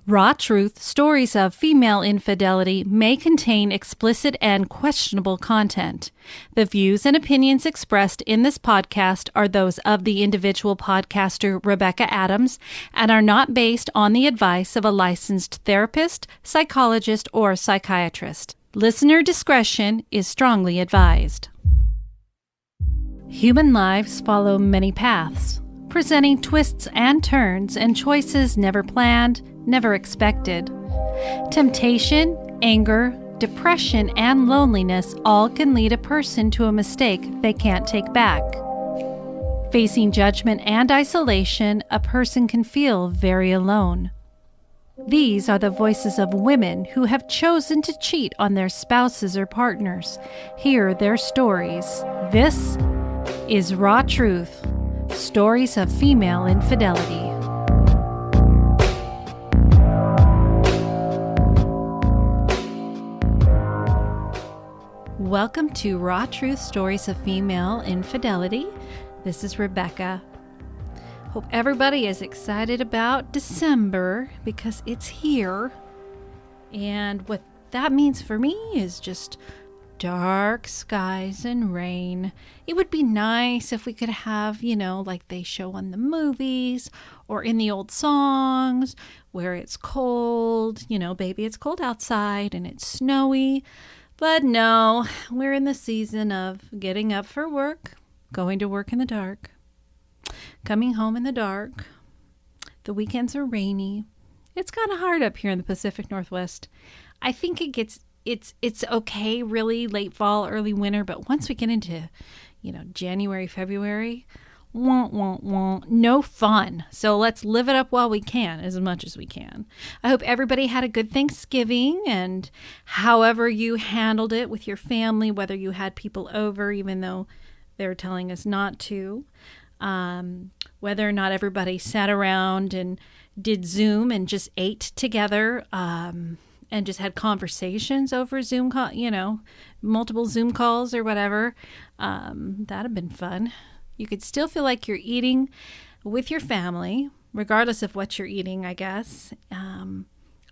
Raw Truth, Stories of Female Infidelity may contain explicit and questionable content. The views and opinions expressed in this podcast are those of the individual podcaster Rebecca Adams and are not based on the advice of a licensed therapist, psychologist, or psychiatrist. Listener discretion is strongly advised. Human lives follow many paths, presenting twists and turns and choices never planned, never expected. Temptation, anger, depression, and loneliness all can lead a person to a mistake they can't take back. Facing judgment and isolation, a person can feel very alone. These are the voices of women who have chosen to cheat on their spouses or partners. Hear their stories. This is Raw Truth, Stories of Female Infidelity. Welcome to Raw Truth, Stories of Female Infidelity. This is Rebecca. Hope everybody is excited about December because it's here. And what that means for me is just dark skies and rain. It would be nice if we could have, like they show on the movies or in the old songs where it's cold, baby, it's cold outside and it's snowy. But no, we're in the season of getting up for work, going to work in the dark, coming home in the dark. The weekends are rainy. It's kind of hard up here in the Pacific Northwest. I think it's okay, really late fall, early winter, but once we get into, January, February, no fun. So let's live it up while we can, as much as we can. I hope everybody had a good Thanksgiving, and however you handled it with your family, whether you had people over, even though they're telling us not to, whether or not everybody sat around and did Zoom and just ate together, and just had conversations over Zoom call, multiple Zoom calls or whatever. That'd have been fun. You could still feel like you're eating with your family, regardless of what you're eating, I guess.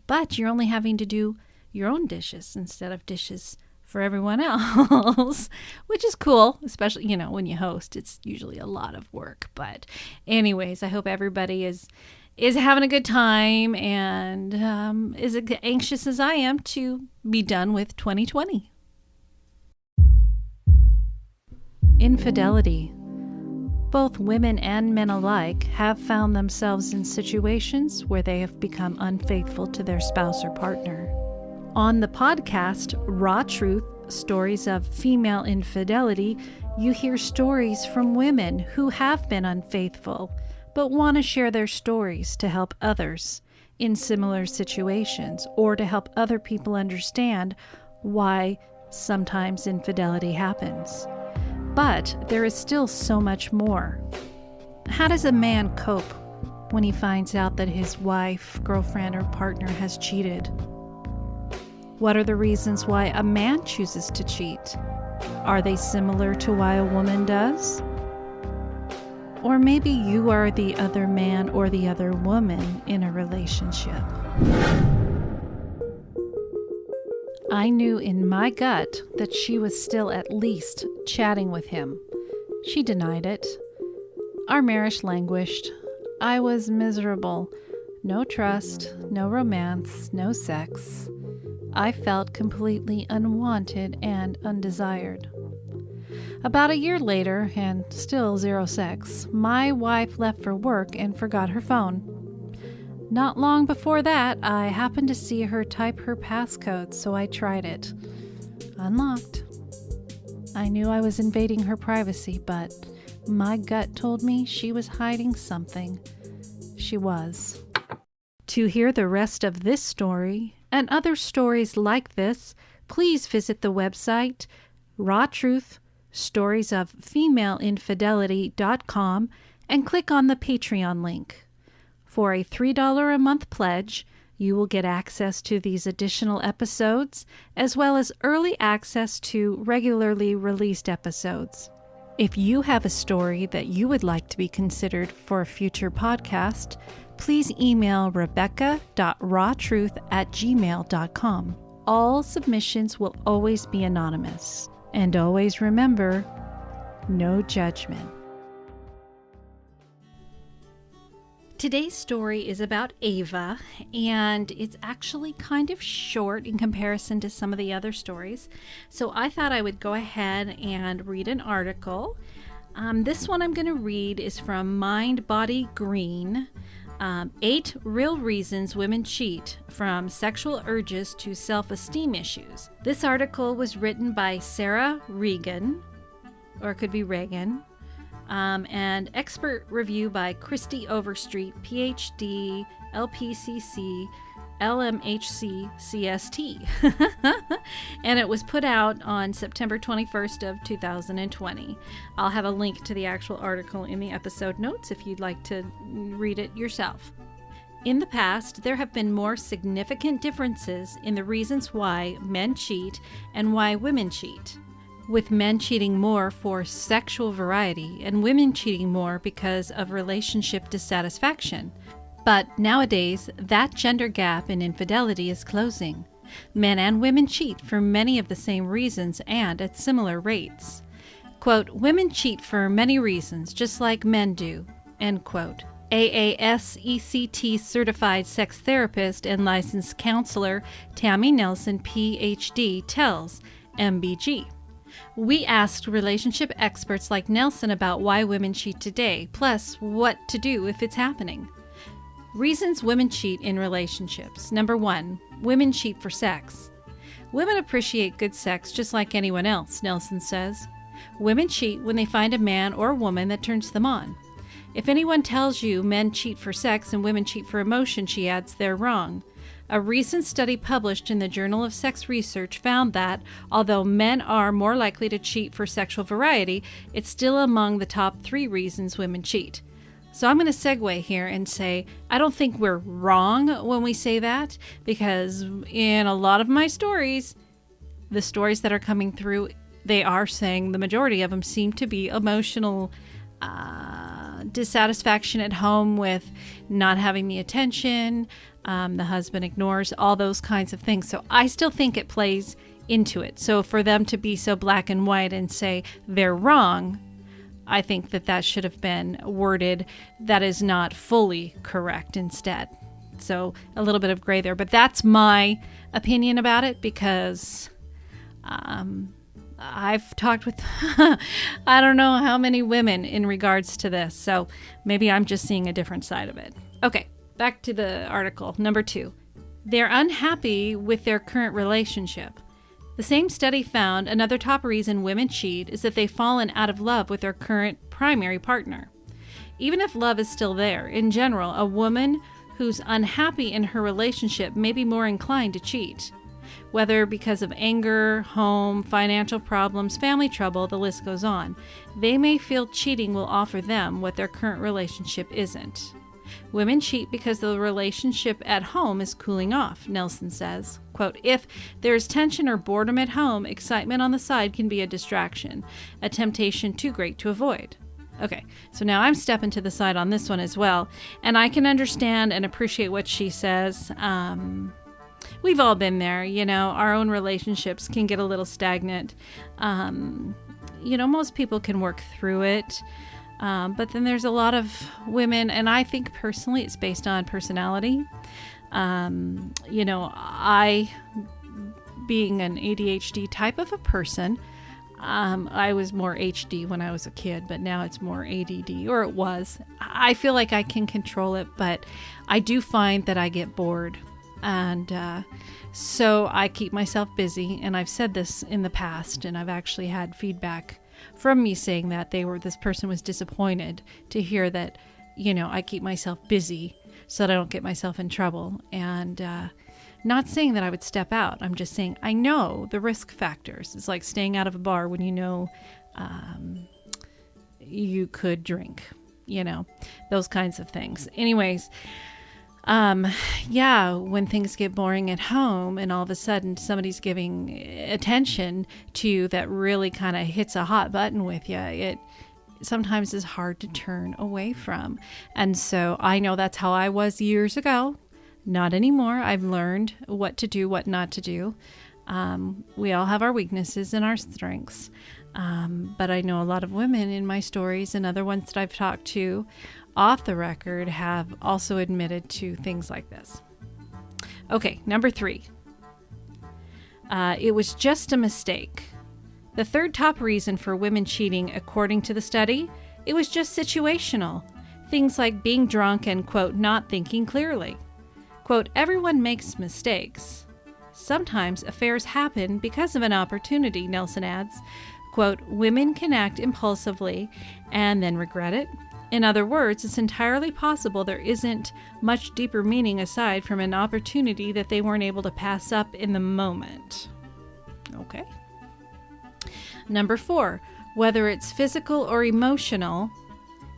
But you're only having to do your own dishes instead of dishes for everyone else, which is cool, especially, when you host. It's usually a lot of work. But anyways, I hope everybody is having a good time and is as anxious as I am to be done with 2020. Infidelity. Both women and men alike have found themselves in situations where they have become unfaithful to their spouse or partner. On the podcast, Raw Truth, Stories of Female Infidelity, you hear stories from women who have been unfaithful, but want to share their stories to help others in similar situations or to help other people understand why sometimes infidelity happens. But there is still so much more. How does a man cope when he finds out that his wife, girlfriend, or partner has cheated? What are the reasons why a man chooses to cheat? Are they similar to why a woman does? Or maybe you are the other man or the other woman in a relationship. I knew in my gut that she was still at least chatting with him. She denied it. Our marriage languished. I was miserable. No trust, no romance, no sex. I felt completely unwanted and undesired. About a year later, and still zero sex, my wife left for work and forgot her phone. Not long before that, I happened to see her type her passcode, so I tried it. Unlocked. I knew I was invading her privacy, but my gut told me she was hiding something. She was. To hear the rest of this story and other stories like this, please visit the website Raw Truth, Stories of FemaleInfidelity.com and click on the Patreon link. For a $3 a month pledge, you will get access to these additional episodes, as well as early access to regularly released episodes. If you have a story that you would like to be considered for a future podcast, please email rebecca.rawtruth@gmail.com. All submissions will always be anonymous. And always remember, no judgment. Today's story is about Ava, and it's actually kind of short in comparison to some of the other stories. So I thought I would go ahead and read an article. This one I'm going to read is from Mind Body Green. 8 Real Reasons Women Cheat, From Sexual Urges to Self-Esteem Issues. This article was written by Sarah Regan, or it could be Reagan, and expert review by Christy Overstreet, PhD, LPCC, LMHC, CST. And it was put out on September 21st of 2020. I'll have a link to the actual article in the episode notes if you'd like to read it yourself. In the past, there have been more significant differences in the reasons why men cheat and why women cheat, with men cheating more for sexual variety and women cheating more because of relationship dissatisfaction. But nowadays, that gender gap in infidelity is closing. Men and women cheat for many of the same reasons and at similar rates. Quote, women cheat for many reasons, just like men do, end quote. AASECT certified sex therapist and licensed counselor Tammy Nelson, PhD, tells MBG. We asked relationship experts like Nelson about why women cheat today, plus what to do if it's happening. Reasons women cheat in relationships. Number 1, women cheat for sex. Women appreciate good sex just like anyone else, Nelson says. Women cheat when they find a man or woman that turns them on. If anyone tells you men cheat for sex and women cheat for emotion, she adds, they're wrong. A recent study published in the Journal of Sex Research found that, although men are more likely to cheat for sexual variety, it's still among the top 3 reasons women cheat. So I'm going to segue here and say, I don't think we're wrong when we say that, because in a lot of my stories, the stories that are coming through, they are saying the majority of them seem to be emotional dissatisfaction at home with not having the attention, the husband ignores, all those kinds of things. So I still think it plays into it. So for them to be so black and white and say they're wrong, I think that should have been worded that is not fully correct instead. So a little bit of gray there, but that's my opinion about it, because I've talked with I don't know how many women in regards to this, so maybe I'm just seeing a different side of it. Okay, back to the article. Number 2, they're unhappy with their current relationship. The same study found another top reason women cheat is that they've fallen out of love with their current primary partner. Even if love is still there, in general, a woman who's unhappy in her relationship may be more inclined to cheat. Whether because of anger, home, financial problems, family trouble, the list goes on. They may feel cheating will offer them what their current relationship isn't. Women cheat because the relationship at home is cooling off, Nelson says. Quote, if there's tension or boredom at home, excitement on the side can be a distraction, a temptation too great to avoid. Okay, so now I'm stepping to the side on this one as well, and I can understand and appreciate what she says. We've all been there, our own relationships can get a little stagnant. Most people can work through it. But then there's a lot of women, and I think personally it's based on personality. I, being an ADHD type of a person, I was more HD when I was a kid, but now it's more ADD, or it was. I feel like I can control it, but I do find that I get bored. And so I keep myself busy, and I've said this in the past, and I've actually had feedback from me saying that this person was disappointed to hear that, I keep myself busy so that I don't get myself in trouble. And not saying that I would step out. I'm just saying I know the risk factors. It's like staying out of a bar when you could drink, those kinds of things. Anyways, when things get boring at home and all of a sudden somebody's giving attention to you that really kind of hits a hot button with you, sometimes is hard to turn away from. And so I know that's how I was years ago. Not anymore. I've learned what to do, what not to do. We all have our weaknesses and our strengths. But I know a lot of women in my stories and other ones that I've talked to off the record have also admitted to things like this. Okay, number 3. It was just a mistake. The third top reason for women cheating, according to the study, it was just situational. Things like being drunk and, quote, not thinking clearly. Quote, everyone makes mistakes. Sometimes affairs happen because of an opportunity, Nelson adds. Quote, women can act impulsively and then regret it. In other words, it's entirely possible there isn't much deeper meaning aside from an opportunity that they weren't able to pass up in the moment. Okay. Number 4, whether it's physical or emotional,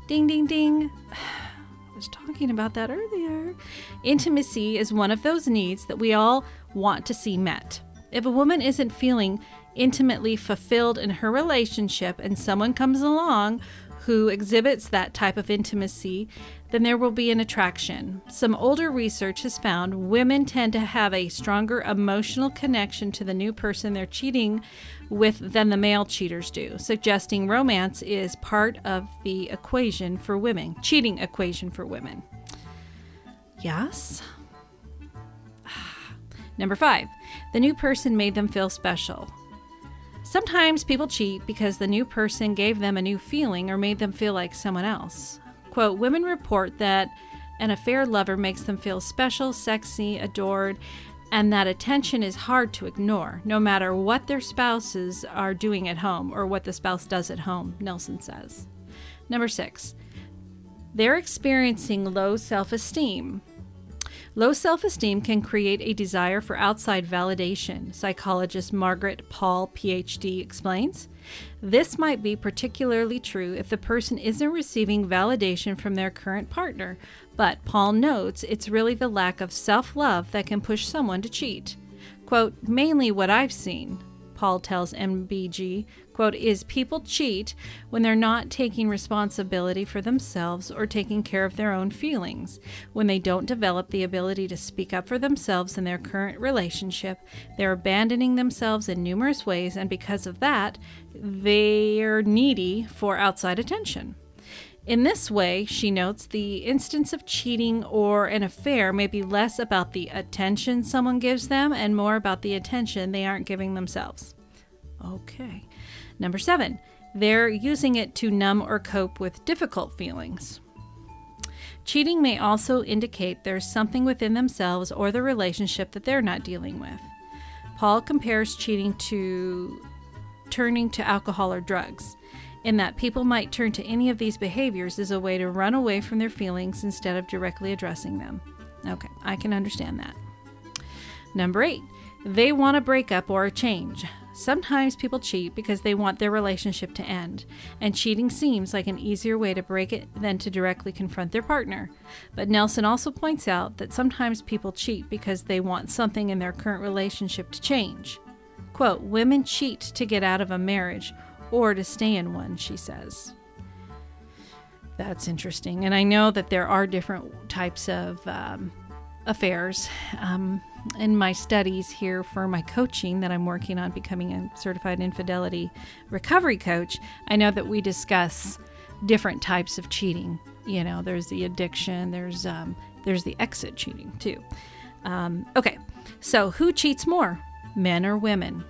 ding, ding, ding. I was talking about that earlier. Intimacy is one of those needs that we all want to see met. If a woman isn't feeling intimately fulfilled in her relationship and someone comes along who exhibits that type of intimacy, then there will be an attraction. Some older research has found women tend to have a stronger emotional connection to the new person they're cheating with than the male cheaters do, suggesting romance is part of the equation for women, cheating equation for women. Yes. Number 5, the new person made them feel special. Sometimes people cheat because the new person gave them a new feeling or made them feel like someone else. Quote, women report that an affair lover makes them feel special, sexy, adored, and that attention is hard to ignore, no matter what their spouses are doing at home or what the spouse does at home, Nelson says. Number 6, they're experiencing low self-esteem. Low self-esteem can create a desire for outside validation, psychologist Margaret Paul, PhD, explains. This might be particularly true if the person isn't receiving validation from their current partner, but Paul notes it's really the lack of self-love that can push someone to cheat. Quote, mainly what I've seen, Paul tells MBG, quote, is people cheat when they're not taking responsibility for themselves or taking care of their own feelings. When they don't develop the ability to speak up for themselves in their current relationship, they're abandoning themselves in numerous ways, and because of that, they're needy for outside attention. In this way, she notes, the instance of cheating or an affair may be less about the attention someone gives them and more about the attention they aren't giving themselves. Okay. Number 7, they're using it to numb or cope with difficult feelings. Cheating may also indicate there's something within themselves or the relationship that they're not dealing with. Paul compares cheating to turning to alcohol or drugs, in that people might turn to any of these behaviors as a way to run away from their feelings instead of directly addressing them. Okay, I can understand that. Number 8, they want a breakup or a change. Sometimes people cheat because they want their relationship to end, and cheating seems like an easier way to break it than to directly confront their partner. But Nelson also points out that sometimes people cheat because they want something in their current relationship to change. Quote, women cheat to get out of a marriage or to stay in one, she says. That's interesting. And I know that there are different types of affairs. In my studies here for my coaching that I'm working on becoming a certified infidelity recovery coach, I know that we discuss different types of cheating. You know, there's the addiction, there's the exit cheating too. Okay, so who cheats more, men or women?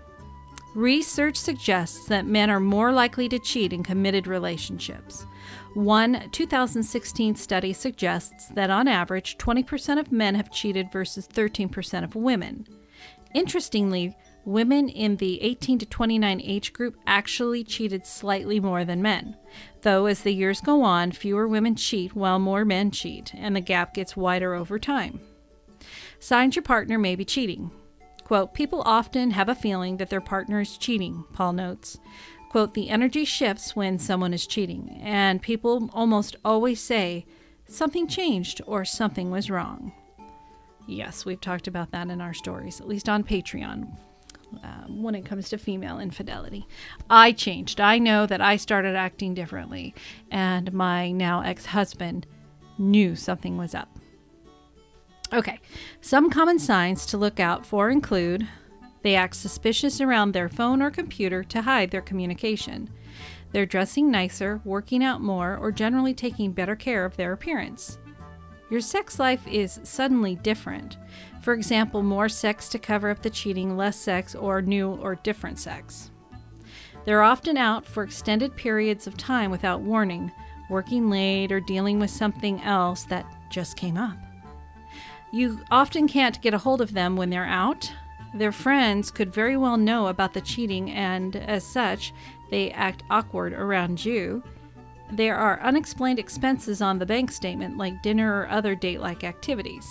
Research suggests that men are more likely to cheat in committed relationships. One 2016 study suggests that on average, 20% of men have cheated versus 13% of women. Interestingly, women in the 18 to 29 age group actually cheated slightly more than men. Though as the years go on, fewer women cheat while more men cheat, and the gap gets wider over time. Signs your partner may be cheating. Quote, people often have a feeling that their partner is cheating, Paul notes. Quote, the energy shifts when someone is cheating, and people almost always say, something changed or something was wrong. Yes, we've talked about that in our stories, at least on Patreon. when it comes to female infidelity. I changed. I know that I started acting differently, and my now ex-husband knew something was up. Okay, some common signs to look out for include they act suspicious around their phone or computer to hide their communication. They're dressing nicer, working out more, or generally taking better care of their appearance. Your sex life is suddenly different. For example, more sex to cover up the cheating, less sex, or new or different sex. They're often out for extended periods of time without warning, working late or dealing with something else that just came up. You often can't get a hold of them when they're out. Their friends could very well know about the cheating, and as such, they act awkward around you. There are unexplained expenses on the bank statement, like dinner or other date-like activities.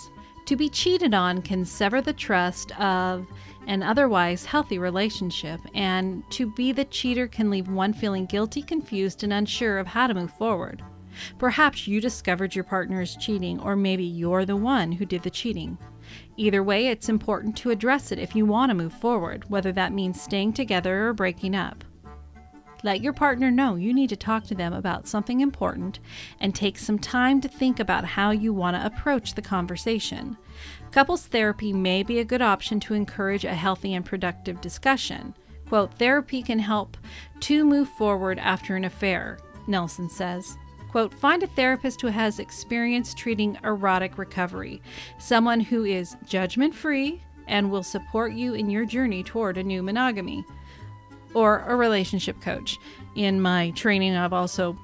To be cheated on can sever the trust of an otherwise healthy relationship, and to be the cheater can leave one feeling guilty, confused, and unsure of how to move forward. Perhaps you discovered your partner is cheating, or maybe you're the one who did the cheating. Either way, it's important to address it if you want to move forward, whether that means staying together or breaking up. Let your partner know you need to talk to them about something important and take some time to think about how you want to approach the conversation. Couples therapy may be a good option to encourage a healthy and productive discussion. Quote, therapy can help to move forward after an affair, Nelson says. Quote, find a therapist who has experience treating erotic recovery, someone who is judgment-free and will support you in your journey toward a new monogamy. Or a relationship coach. In my training, I've also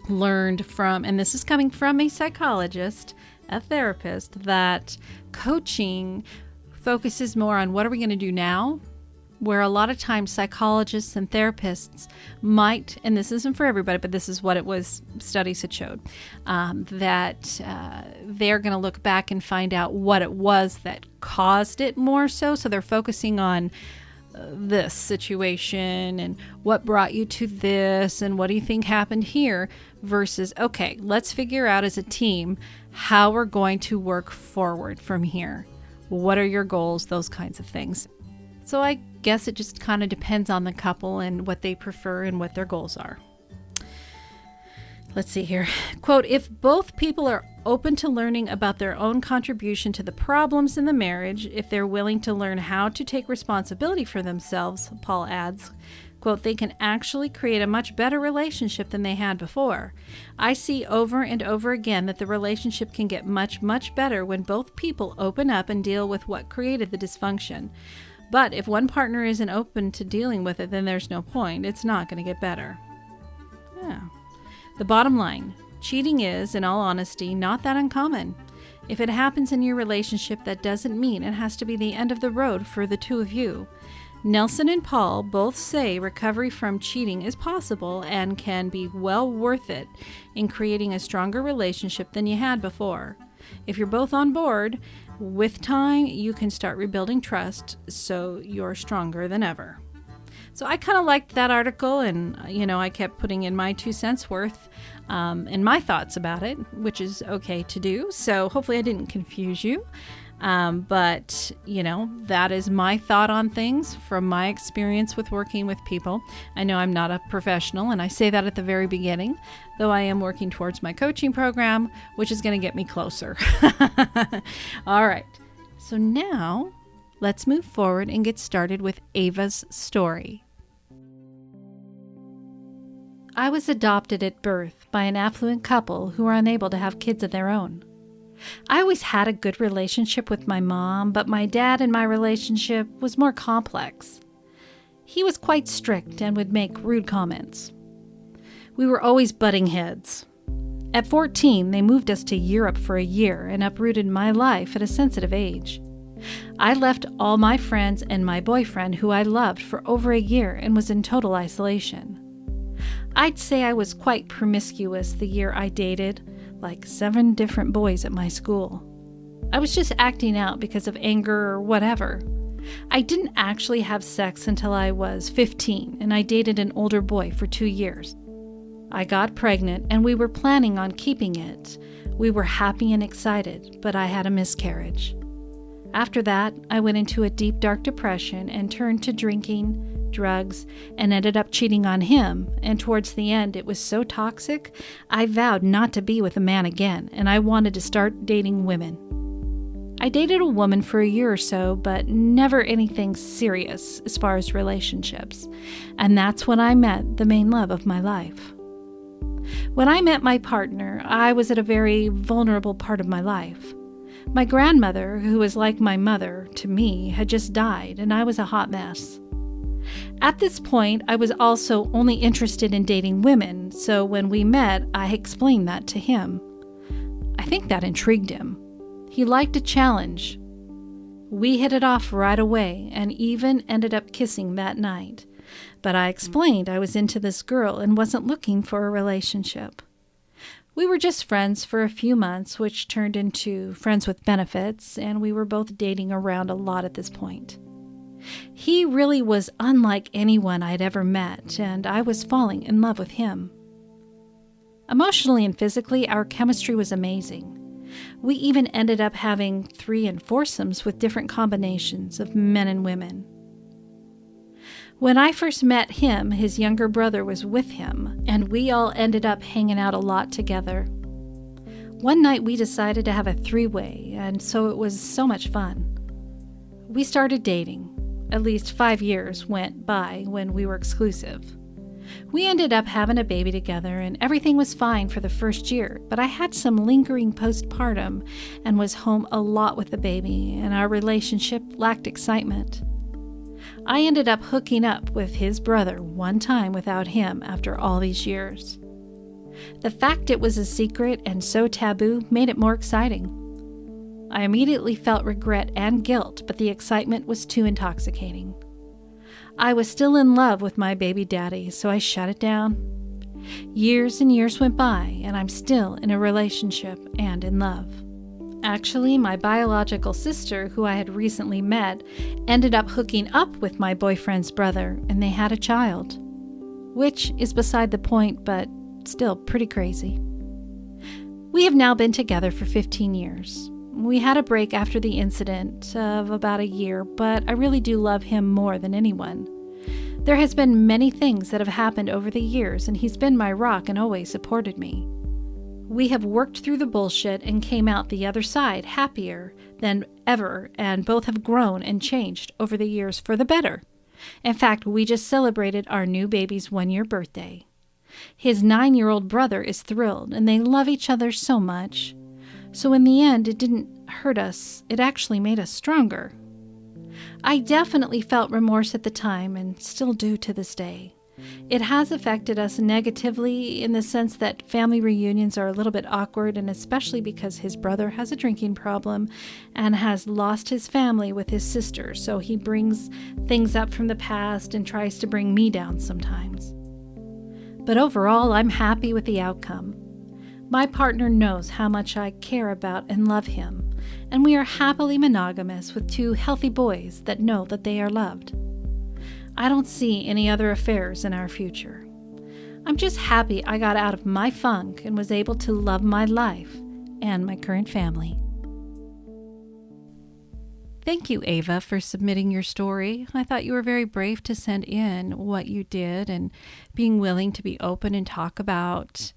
learned from, and this is coming from a psychologist, a therapist, that coaching focuses more on what are we going to do now, where a lot of times psychologists and therapists might, and this isn't for everybody, but this is what it was, studies had showed, that they're going to look back and find out what it was that caused it more so. So they're focusing on this situation and what brought you to this and what do you think happened here versus, okay, let's figure out as a team how we're going to work forward from here. What are your goals? Those kinds of things. So I guess it just kind of depends on the couple and what they prefer and what their goals are. Let's see here. Quote, if both people are open to learning about their own contribution to the problems in the marriage, if they're willing to learn how to take responsibility for themselves, Paul adds, quote, they can actually create a much better relationship than they had before. I see over and over again that the relationship can get much, much better when both people open up and deal with what created the dysfunction. But if one partner isn't open to dealing with it, then there's no point. It's not going to get better. Yeah. The bottom line, cheating is, in all honesty, not that uncommon. If it happens in your relationship, that doesn't mean it has to be the end of the road for the two of you. Nelson and Paul both say recovery from cheating is possible and can be well worth it in creating a stronger relationship than you had before. If you're both on board, with time, you can start rebuilding trust so you're stronger than ever. So I kind of liked that article, and, I kept putting in my 2 cents worth and my thoughts about it, which is okay to do. So hopefully I didn't confuse you. But that is my thought on things from my experience with working with people. I know I'm not a professional, and I say that at the very beginning, though I am working towards my coaching program, which is going to get me closer. All right. So now let's move forward and get started with Ava's story. I was adopted at birth by an affluent couple who were unable to have kids of their own. I always had a good relationship with my mom, but my dad and my relationship was more complex. He was quite strict and would make rude comments. We were always butting heads. At 14, they moved us to Europe for a year and uprooted my life at a sensitive age. I left all my friends and my boyfriend, who I loved, for over a year and was in total isolation. I'd say I was quite promiscuous the year I dated, like 7 different boys at my school. I was just acting out because of anger or whatever. I didn't actually have sex until I was 15, and I dated an older boy for 2 years. I got pregnant, and we were planning on keeping it. We were happy and excited, but I had a miscarriage. After that, I went into a deep, dark depression and turned to drinking, drugs, and ended up cheating on him. And towards the end, it was so toxic, I vowed not to be with a man again, and I wanted to start dating women. I dated a woman for a year or so, but never anything serious as far as relationships. And that's when I met the main love of my life. When I met my partner, I was at a very vulnerable part of my life. My grandmother, who was like my mother to me, had just died, and I was a hot mess. At this point, I was also only interested in dating women, so when we met, I explained that to him. I think that intrigued him. He liked a challenge. We hit it off right away and even ended up kissing that night. But I explained I was into this girl and wasn't looking for a relationship. We were just friends for a few months, which turned into friends with benefits, and we were both dating around a lot at this point. He really was unlike anyone I'd ever met, and I was falling in love with him. Emotionally and physically, our chemistry was amazing. We even ended up having 3 and foursomes with different combinations of men and women. When I first met him, his younger brother was with him, and we all ended up hanging out a lot together. One night we decided to have a 3-way, and so it was so much fun. We started dating. At least 5 years went by when we were exclusive. We ended up having a baby together, and everything was fine for the first year, but I had some lingering postpartum and was home a lot with the baby, and our relationship lacked excitement. I ended up hooking up with his brother one time without him after all these years. The fact it was a secret and so taboo made it more exciting. I immediately felt regret and guilt, but the excitement was too intoxicating. I was still in love with my baby daddy, so I shut it down. Years and years went by, and I'm still in a relationship and in love. Actually, my biological sister, who I had recently met, ended up hooking up with my boyfriend's brother, and they had a child. Which is beside the point, but still pretty crazy. We have now been together for 15 years. We had a break after the incident of about a year, but I really do love him more than anyone. There has been many things that have happened over the years, and he's been my rock and always supported me. We have worked through the bullshit and came out the other side happier than ever, and both have grown and changed over the years for the better. In fact, we just celebrated our new baby's 1-year birthday. His 9-year-old brother is thrilled, and they love each other so much. So in the end, it didn't hurt us. It actually made us stronger. I definitely felt remorse at the time and still do to this day. It has affected us negatively in the sense that family reunions are a little bit awkward, and especially because his brother has a drinking problem and has lost his family with his sister, so he brings things up from the past and tries to bring me down sometimes. But overall, I'm happy with the outcome. My partner knows how much I care about and love him, and we are happily monogamous with 2 healthy boys that know that they are loved. I don't see any other affairs in our future. I'm just happy I got out of my funk and was able to love my life and my current family. Thank you, Ava, for submitting your story. I thought you were very brave to send in what you did and being willing to be open and talk about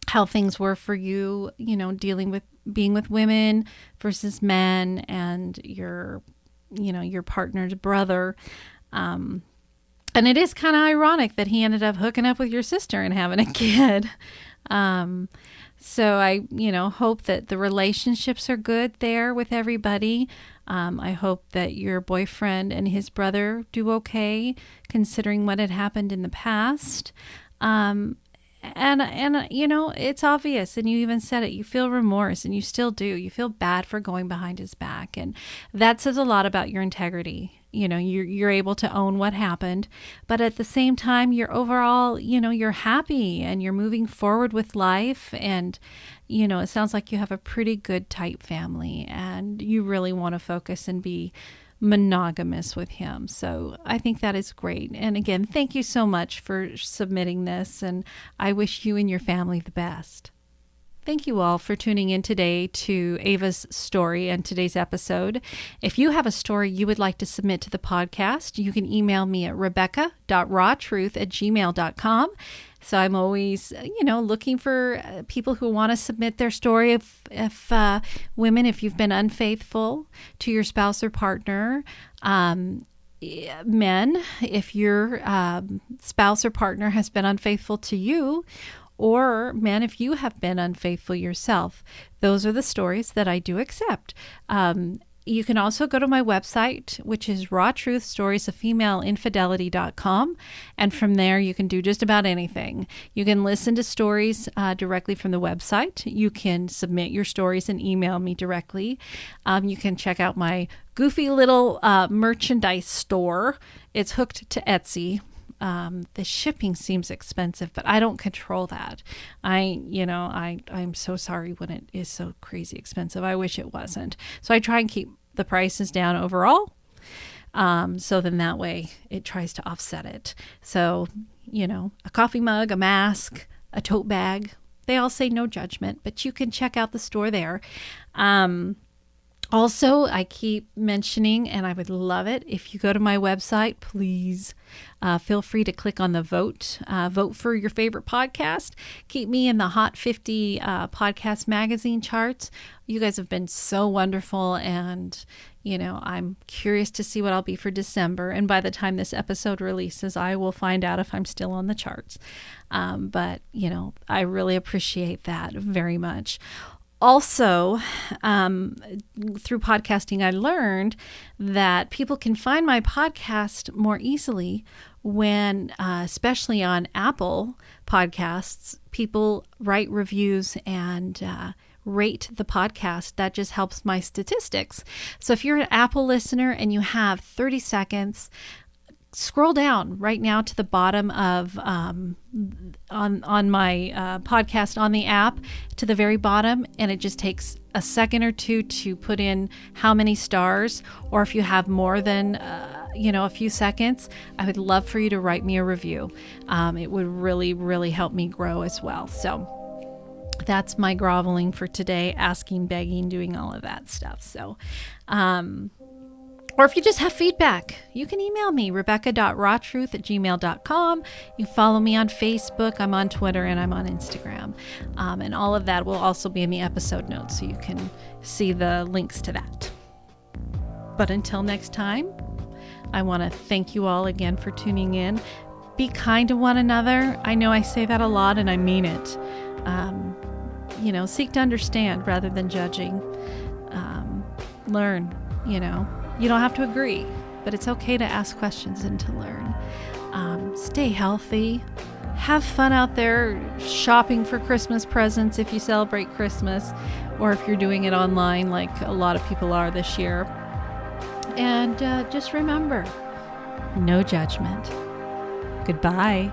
how things were for you, dealing with being with women versus men and your partner's brother. And it is kind of ironic that he ended up hooking up with your sister and having a kid. So I, hope that the relationships are good there with everybody. I hope that your boyfriend and his brother do okay, considering what had happened in the past. And it's obvious, and you even said it, you feel remorse, and you still do. You feel bad for going behind his back, and that says a lot about your integrity. You're able to own what happened, but at the same time, you're overall, you're happy, and you're moving forward with life, and, it sounds like you have a pretty good, tight family, and you really want to focus and be monogamous with him. So I think that is great. And again, thank you so much for submitting this, and I wish you and your family the best. Thank you all for tuning in today to Ava's story and today's episode. If you have a story you would like to submit to the podcast, you can email me at rebecca.rawtruth@gmail.com. So I'm always, looking for people who want to submit their story. If women, if you've been unfaithful to your spouse or partner, men, if your spouse or partner has been unfaithful to you, or men, if you have been unfaithful yourself, those are the stories that I do accept. You can also go to my website, which is rawtruthstoriesofFemaleInfidelity.com. And from there, you can do just about anything. You can listen to stories directly from the website. You can submit your stories and email me directly. You can check out my goofy little merchandise store. It's hooked to Etsy. The shipping seems expensive, but I don't control that. I'm so sorry when it is so crazy expensive. I wish it wasn't. So I try and keep the prices down overall. So then that way it tries to offset it. So, a coffee mug, a mask, a tote bag, they all say no judgment, but you can check out the store there. Also, I keep mentioning, and I would love it if you go to my website, please feel free to click on the vote. Vote for your favorite podcast. Keep me in the Hot 50 podcast magazine charts. You guys have been so wonderful, and, I'm curious to see what I'll be for December. And by the time this episode releases, I will find out if I'm still on the charts. But I really appreciate that very much. Also, through podcasting, I learned that people can find my podcast more easily when, especially on Apple Podcasts, people write reviews and rate the podcast. That just helps my statistics. So if you're an Apple listener and you have 30 seconds, scroll down right now to the bottom of on my podcast on the app to the very bottom, and it just takes a second or two to put in how many stars, or if you have more than a few seconds, I would love for you to write me a review. It would really, really help me grow as well. So that's my groveling for today, asking, begging, doing all of that stuff. So or if you just have feedback, you can email me, rebecca.rawtruth@gmail.com. You follow me on Facebook, I'm on Twitter, and I'm on Instagram. And all of that will also be in the episode notes, so you can see the links to that. But until next time, I want to thank you all again for tuning in. Be kind to one another. I know I say that a lot, and I mean it. Seek to understand rather than judging. Learn, You don't have to agree, but it's okay to ask questions and to learn. Stay healthy. Have fun out there shopping for Christmas presents if you celebrate Christmas, or if you're doing it online like a lot of people are this year. And just remember, no judgment. Goodbye.